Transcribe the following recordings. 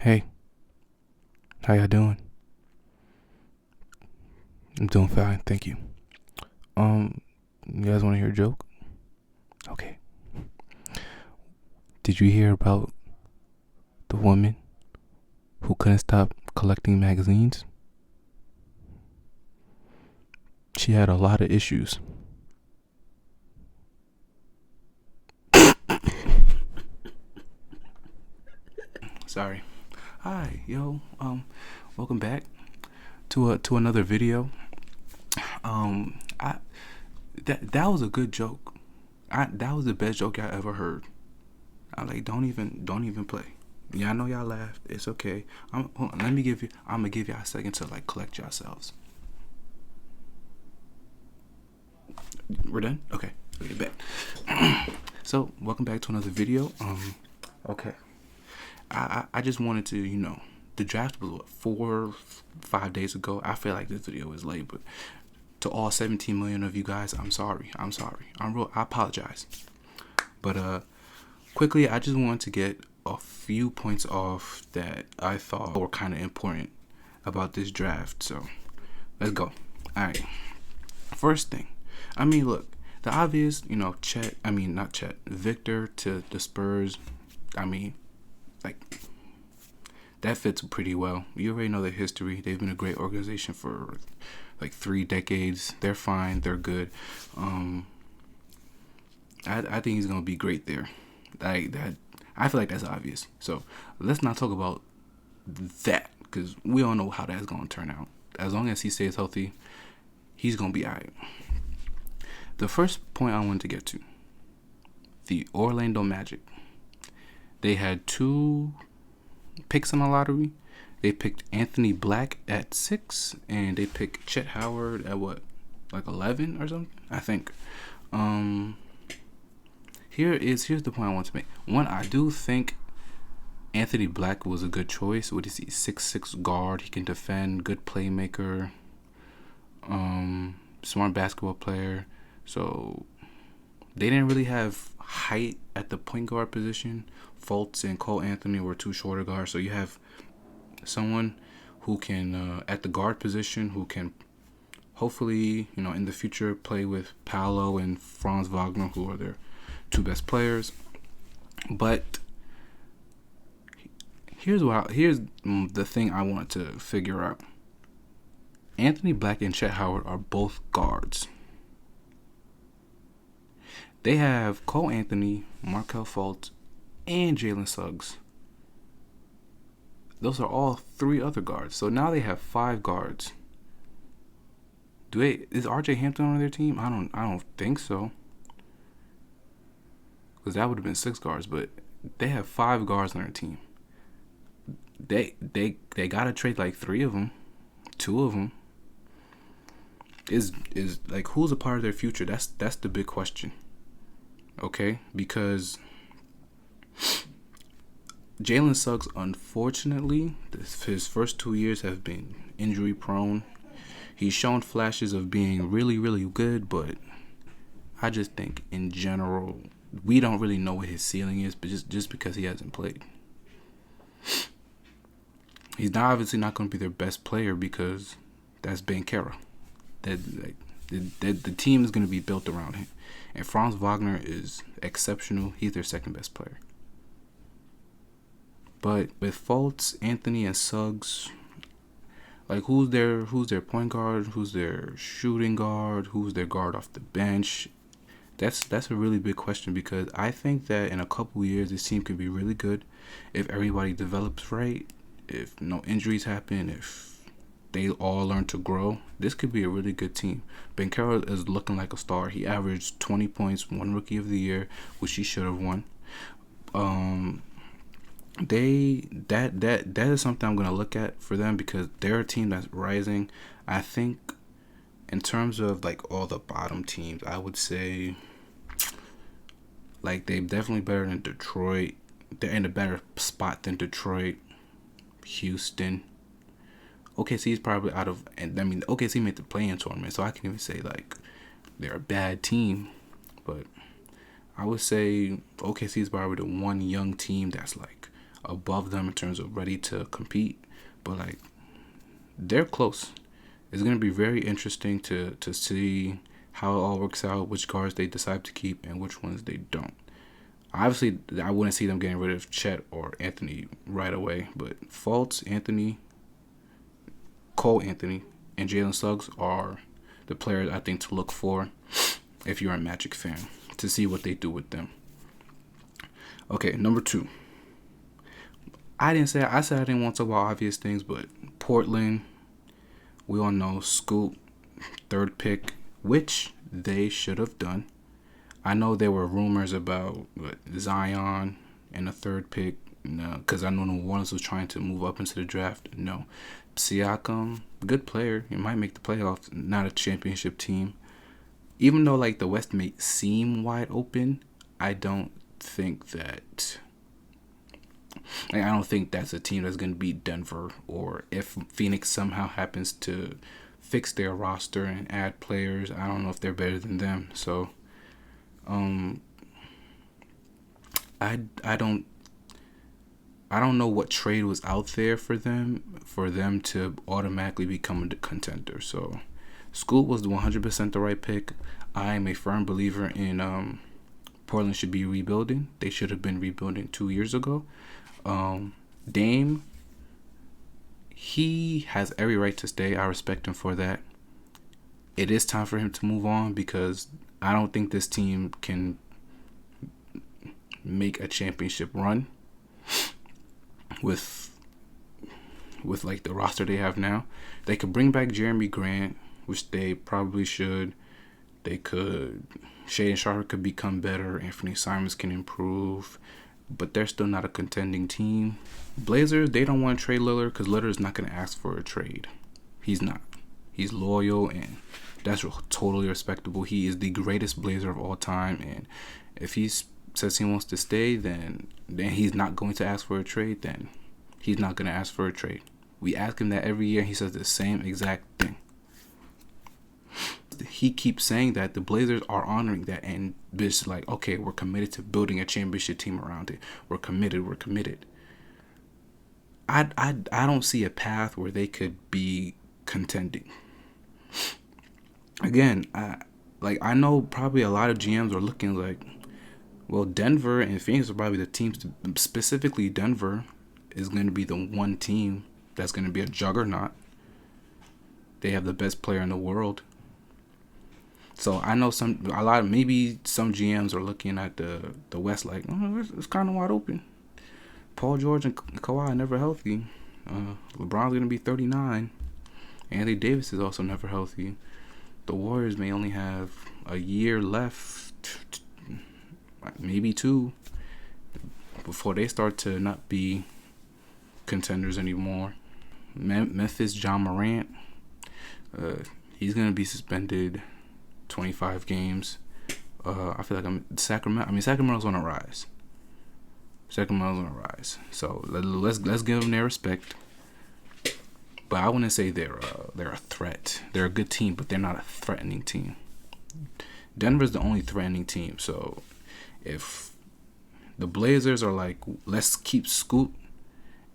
Hey, how y'all doing? I'm doing fine, thank you. You guys want to hear a joke? Okay. Did you hear about the woman who couldn't stop collecting magazines? She had a lot of issues. Sorry. Hi, yo. Welcome back to another video. I that was a good joke. That was the best joke I ever heard. I like don't even play. Yeah, I know y'all laughed. It's okay. Hold on, I'm gonna give y'all a second to like collect yourselves. We're done? Okay. Okay, back. So welcome back to another video. Okay. I just wanted to, the draft was what, 4-5 days ago. I feel like this video is late, but to all 17 million of you guys, I'm sorry. I apologize. But quickly, I just wanted to get a few points off that I thought were kind of important about this draft. So let's go. All right. First thing, look, the obvious, not Chet, Victor to the Spurs. Like, that fits pretty well. You already know their history. They've been a great organization for like 3 decades. They're fine. They're good. I think he's gonna be great there. Like that, I feel like that's obvious. So let's not talk about that because we all know how that's gonna turn out. As long as he stays healthy, he's gonna be alright. The first point I wanted to get to: the Orlando Magic. They had 2 picks in the lottery. They picked Anthony Black at 6, and they picked Chet Howard at what, like 11 or something, I think. Here's the point I want to make. One, I do think Anthony Black was a good choice. What is he? 6'6" guard. He can defend. Good playmaker. Smart basketball player. So they didn't really have height at the point guard position. Fultz and Cole Anthony were 2 shorter guards. So you have someone who can, at the guard position, who can hopefully, in the future play with Paolo and Franz Wagner, who are their 2 best players. But here's the thing I want to figure out. Anthony Black and Chet Howard are both guards. They have Cole Anthony, Markelle Fultz, and Jalen Suggs. Those are all 3 other guards. So now they have 5 guards. Is RJ Hampton on their team? I don't think so. Because that would have been 6 guards, but they have 5 guards on their team. They gotta trade like 3 of them. 2 of them. Is like, who's a part of their future? That's the big question. Okay, because Jalen Suggs, unfortunately, his first 2 years have been injury prone. He's shown flashes of being really, really good, but I just think in general we don't really know what his ceiling is, but just because he hasn't played. He's obviously not going to be their best player because that's Banchero. The team is going to be built around him. And Franz Wagner is exceptional. He's their second best player. But with Fultz, Anthony, and Suggs, like, who's their point guard? Who's their shooting guard? Who's their guard off the bench? That's a really big question, because I think that in a couple years this team could be really good if everybody develops right, if no injuries happen, if they all learn to grow. This could be a really good team. Banchero is looking like a star. He averaged 20 points, won Rookie of the Year, which he should have won. That is something I'm gonna look at for them, because they're a team that's rising. I think in terms of like all the bottom teams, I would say like they're definitely better than Detroit. They're in a better spot than Detroit, Houston. OKC is probably out of, and OKC made the play-in tournament, so I can even say like they're a bad team, but I would say OKC is probably the one young team that's like above them in terms of ready to compete, but like they're close. It's gonna be very interesting to see how it all works out, which guards they decide to keep and which ones they don't. Obviously, I wouldn't see them getting rid of Chet or Anthony right away, but Fultz, Anthony, Cole Anthony, and Jalen Suggs are the players I think to look for if you're a Magic fan, to see what they do with them. Okay, number 2. I said I didn't want to talk about obvious things, but Portland, we all know, Scoot, 3rd pick, which they should have done. I know there were rumors about Zion and a 3rd pick, because I know New Orleans was trying to move up into the draft. No. Siakam, good player. He might make the playoffs, not a championship team. Even though like the West may seem wide open, I don't think that... I don't think that's a team that's going to beat Denver, or if Phoenix somehow happens to fix their roster and add players, I don't know if they're better than them. So, I don't know what trade was out there for them to automatically become a contender. So, Scoot was 100% the right pick. I am a firm believer in Portland should be rebuilding. They should have been rebuilding 2 years ago. Dame, he has every right to stay. I respect him for that. It is time for him to move on because I don't think this team can make a championship run with like the roster they have now. They could bring back Jeremy Grant, which they probably should. They could. Shaedon Sharpe could become better. Anthony Simons can improve. But they're still not a contending team. Blazers, they don't want to trade Lillard because Lillard is not going to ask for a trade. He's not. He's loyal, and that's totally respectable. He is the greatest Blazer of all time, and if he says he wants to stay, then he's not going to ask for a trade. Then he's not going to ask for a trade. We ask him that every year. He says the same exact thing. He keeps saying that the Blazers are honoring that, and it's like, okay, we're committed to building a championship team around it. We're committed. I don't see a path where they could be contending. Again, I know probably a lot of GMs are looking like, well, Denver and Phoenix are probably the teams. Specifically, Denver is going to be the one team that's going to be a juggernaut. They have the best player in the world. So I know maybe some GMs are looking at the West like, oh, it's kind of wide open. Paul George and Kawhi are never healthy. LeBron's going to be 39. Anthony Davis is also never healthy. The Warriors may only have a year left, maybe 2, before they start to not be contenders anymore. Memphis, John Morant, he's going to be suspended 25 games. I feel like Sacramento's on a rise. So let's give them their respect. But I wouldn't say they're a threat. They're a good team, but they're not a threatening team. Denver's the only threatening team. So if the Blazers are like, let's keep Scoot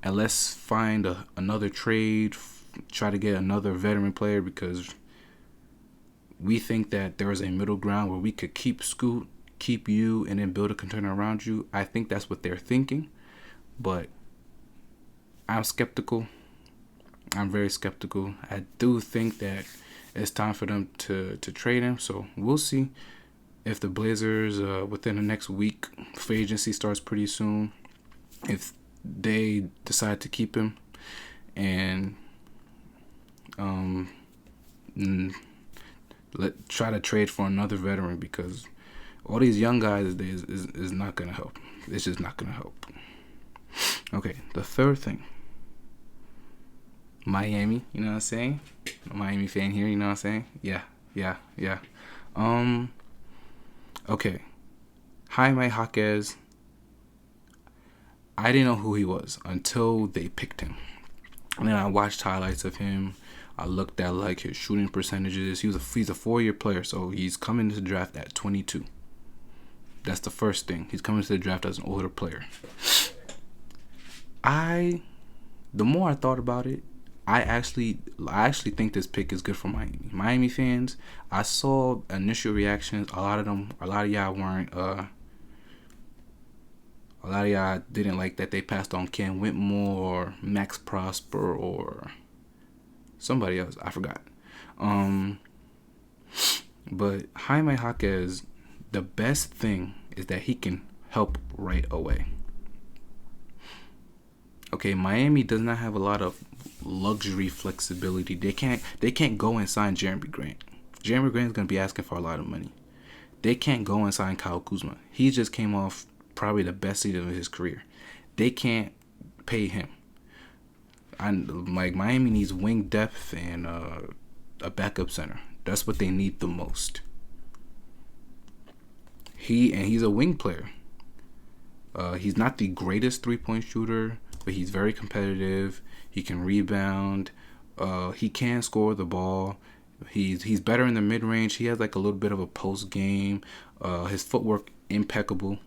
and let's find another trade, try to get another veteran player because we think that there is a middle ground where we could keep Scoot, keep you, and then build a contender around you. I think that's what they're thinking. But I'm skeptical. I'm very skeptical. I do think that it's time for them to trade him. So we'll see if the Blazers, within the next week, free agency starts pretty soon, if they decide to keep him and try to trade for another veteran, because all these young guys is not going to help. It's just not going to help. Okay, the third thing. Miami, you know what I'm saying? A Miami fan here, you know what I'm saying? Yeah. Okay. Jaime Jaquez. I didn't know who he was until they picked him. And then I watched highlights of him. I looked at like his shooting percentages. He's a 4-year player, so he's coming to the draft at 22. That's the first thing. He's coming to the draft as an older player. The more I thought about it, I actually think this pick is good for Miami. Miami fans, I saw initial reactions. A lot of y'all weren't. A lot of y'all didn't like that they passed on Cam Whitmore or Max Prosper or somebody else. I forgot. But Jaime Jaquez, the best thing is that he can help right away. Okay, Miami does not have a lot of luxury flexibility. They can't go and sign Jeremy Grant. Jeremy Grant's gonna be asking for a lot of money. They can't go and sign Kyle Kuzma. He just came off probably the best season of his career. They can't pay him. Miami needs wing depth and a backup center. That's what they need the most. He's a wing player. He's not the greatest 3-point shooter, but he's very competitive. He can rebound. He can score the ball. He's better in the mid range. He has like a little bit of a post game. His footwork impeccable,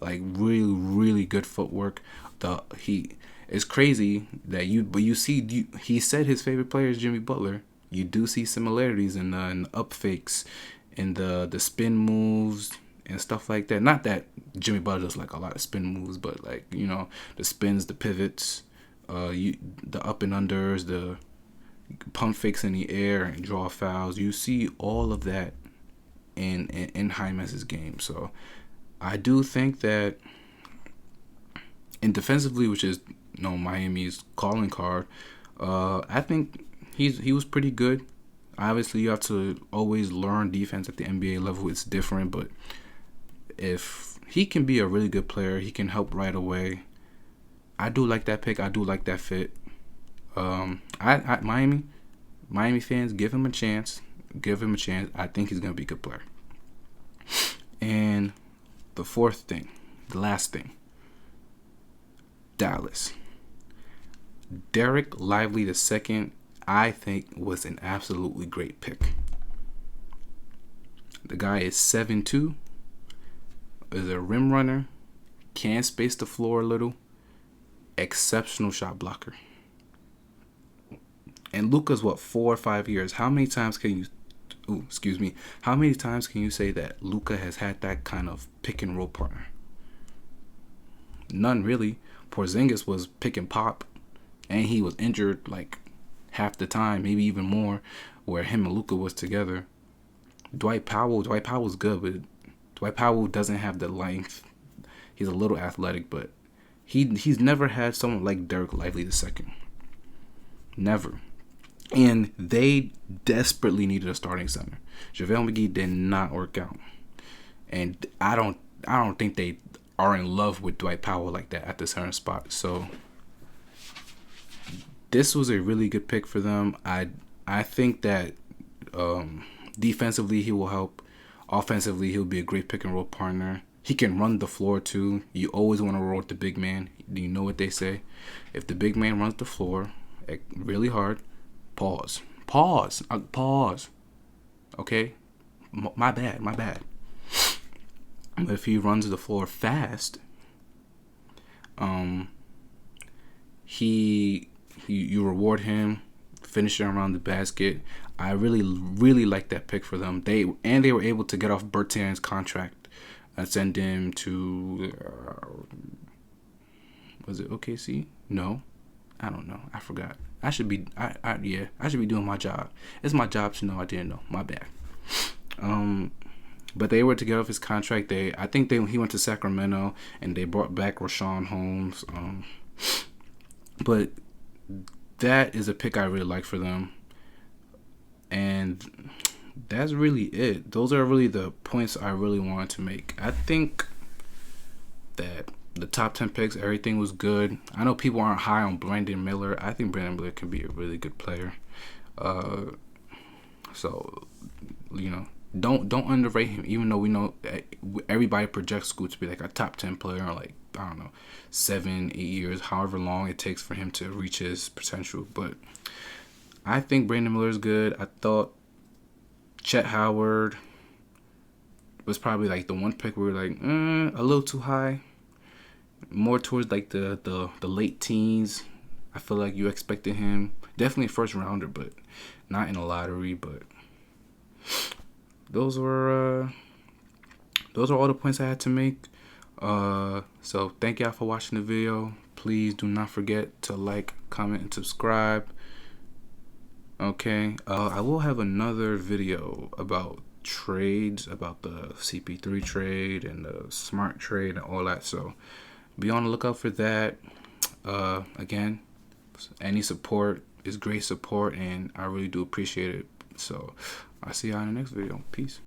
like really really good footwork. It's crazy that he said his favorite player is Jimmy Butler. You do see similarities in the up fakes, in the spin moves and stuff like that. Not that Jimmy Butler does like a lot of spin moves, but like, you know, the spins, the pivots, the up and unders, the pump fakes in the air and draw fouls. You see all of that in Jaime's game. So I do think that, and defensively, which is, you know, Miami's calling card, I think he was pretty good. Obviously, you have to always learn defense at the NBA level. It's different, but if he can be a really good player, he can help right away. I do like that pick. I do like that fit. Miami fans, give him a chance. Give him a chance. I think he's gonna be a good player. And the last thing, Dallas. Derek Lively II, I think, was an absolutely great pick. The guy is 7'2", is a rim runner, can space the floor a little, exceptional shot blocker. And Luka's 4 or 5 years. How many times can you say that Luka has had that kind of pick and roll partner? None really. Porzingis was pick and pop, and he was injured like half the time, maybe even more, where him and Luka was together. Dwight Powell's good, but Dwight Powell doesn't have the length. He's a little athletic, but he's never had someone like Derek Lively II. Never. And they desperately needed a starting center. JaVale McGee did not work out. And I don't think they are in love with Dwight Powell like that at the center spot. So this was a really good pick for them. I think that defensively he will help. Offensively, he'll be a great pick and roll partner. He can run the floor too. You always want to roll with the big man. You know what they say. If the big man runs the floor really hard, pause. Okay? My bad. But if he runs the floor fast, you reward him, finishing around the basket. I really, really like that pick for them. They were able to get off Bertan's contract and send him to was it OKC? No, I don't know. I forgot. I should be doing my job. It's my job to know. I didn't know. My bad. But they were to get off his contract. He went to Sacramento and they brought back Rashawn Holmes. But that is a pick I really like for them. And that's really it. Those are really the points I really wanted to make. I think that the top 10 picks, everything was good. I know people aren't high on Brandon Miller. I think Brandon Miller can be a really good player. So, you know, don't underrate him, even though we know everybody projects Scoot to be like a top 10 player, like, I don't know, 7-8 years, however long it takes for him to reach his potential. But I think Brandon Miller is good. I thought Chet Howard was probably like the one pick where we were like, a little too high. more towards like the late teens. I feel like you expected him definitely a first rounder, but not in a lottery. But those were all the points I had to make. So thank y'all for watching the video. Please do not forget to like, comment, and subscribe. Okay, I will have another video about trades, about the CP3 trade and the smart trade and all that. So be on the lookout for that. Again, any support is great support, and I really do appreciate it. So I'll see y'all in the next video. Peace.